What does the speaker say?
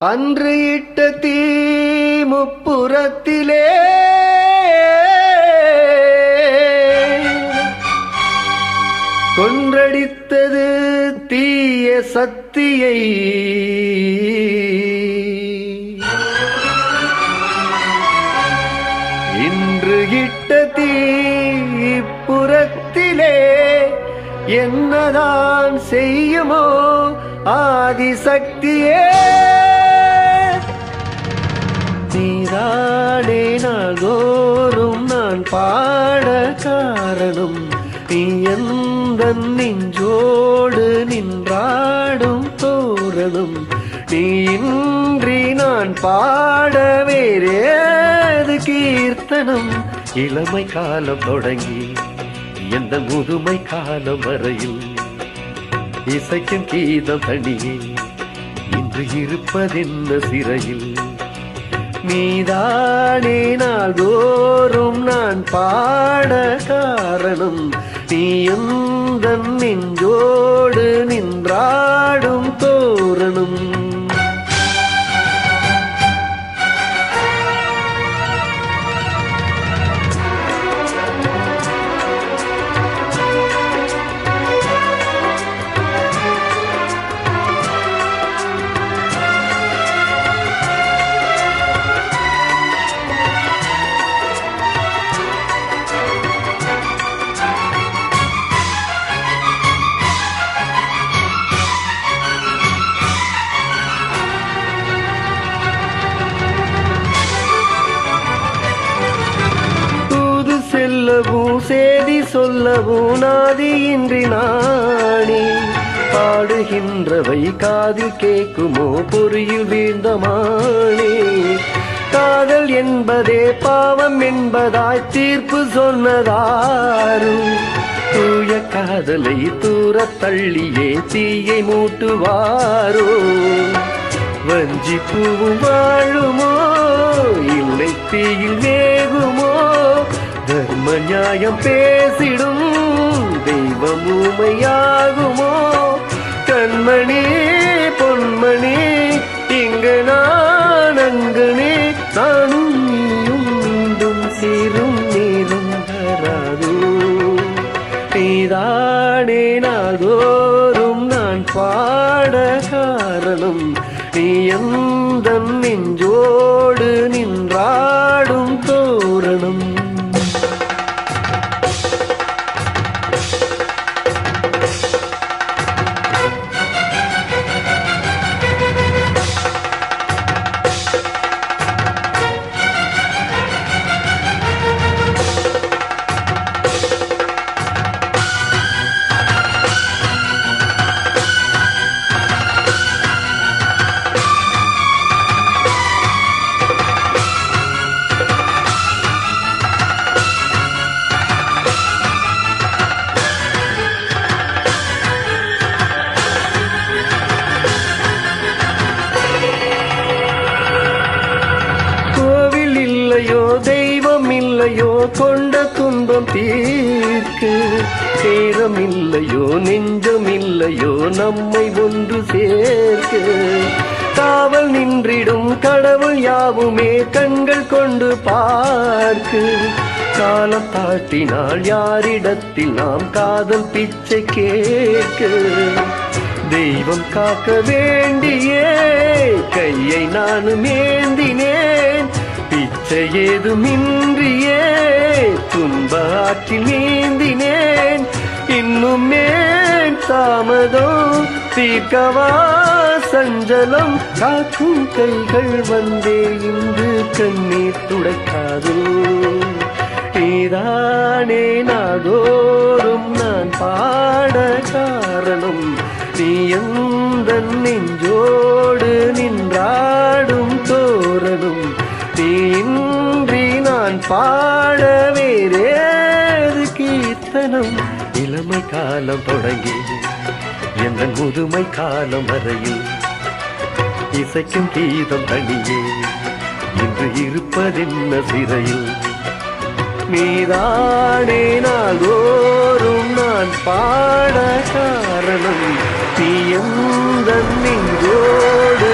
அன்று இட்ட தீ முப்புறத்திலே கொன்றடித்தது தீய சக்தியை. இன்று இட்ட தீ புறத்திலே என்னதான் செய்யுமோ ஆதிசக்தியே. நீதானே நாள்தோறும் நான் பாட காரணம், நீ எந்த நெஞ்சோடு நின்றாடும் தோரணம். நீ இன்றி நான் பாட வேறேது கீர்த்தனம். இளமை காலம் தொடங்கி எந்த முதுமை காலம் வரையில் இசைக்கும் கீதம் தனியே இன்று இருப்பதென்ன சிறையில். நீதானே நாள்தோறும் நான் பாட காரணம், நீ எந்த நெஞ்சோடு நின்றாடும் தோரணம். சொல்லவும் சேதி சொல்லவும் நாதியின்றி நாணி பாடுகின்றவை காதில் கேட்குமோ பொறியில் வீழ்ந்த மாணி. காதல் என்பதே பாவம் என்பதாய் தீர்ப்பு சொன்னதாரும், தூய காதலை தூர தள்ளியே தீயை மூட்டுவாரோ. வஞ்சிப்பூவும் வாழுமோ இல்லை தீயில் வேகுமோ. தர்ம நியாயம் பேசிடும் தெய்வம் ஊமையாகுமோ. கண்மணி பொன்மணி இங்கு நான் அங்கனே, நானும் நீயும் மீண்டும் சேரும் நேரும் வராதோ. நீதானே நாள்தோறும் நான் பாட காரணம், நீ எந்த நெஞ்சோடு நின்றாடும் தோரணம். தெய்வம் இல்லையோ கொண்ட துன்பம் தீர்க்கு, நேரம் இல்லையோ நெஞ்சம் இல்லையோ நம்மை ஒன்று சேர்க்கு. காவல் நின்றிடும் கடவுள் யாவுமே கண்கள் கொண்டு பார்க்கு. காலம் தாட்டினால் யாரிடத்தில் நாம் காதல் பிச்சை கேட்கு. தெய்வம் காக்க வேண்டியே கையை நானும் ஏந்தினேன், பிச்சை ஏதுமின்றியே துன்ப ஆற்றில் நீந்தினேன். இன்னும் மேன் தாமதம் தீர்க்கவா சஞ்சலம், காக்கும் கைகள் வந்தே இன்று கண்ணீர் துடைக்காதோ. நீதானே நாள்தோறும் நான் பாட காரணம், நீ எந்த நெஞ்சோடு நின்றாடும் தோரணம். நீன்றி நான் பாட வேறேது கீர்த்தனம். இளமை காலம் தொடங்கி எந்த முதுமை காலம் வரையில் இசைக்கும் கீதம் தனியே இன்று இருப்பதென்ன சிறையில். நீதானே நாள்தோறும் நான் பாட காரணம், நீ எந்த நெஞ்சோடு